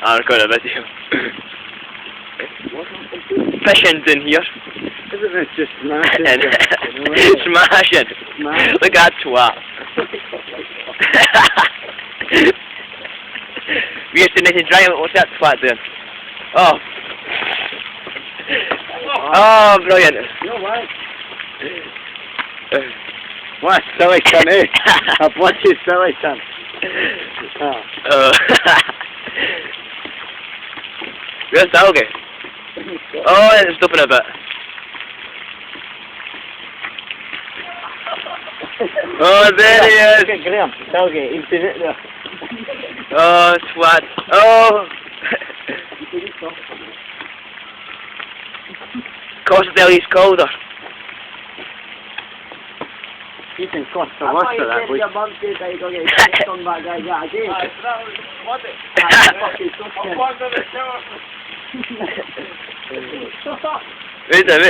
I'll record a video. Fishing's in here. Isn't it just smashing? Smashing. Look at that twat. We used to need to drive it. What's that twat doing? Oh. Oh, brilliant. No way. What silly son, eh? A bloody silly son. Where's Salgi? Oh, it's stopping a bit. Oh, there he is. Look at Graham, Salgi, he's been it there. Oh, twat. Oh. Costadeli's colder. You can cost the worst of that, boy. Wait a minute.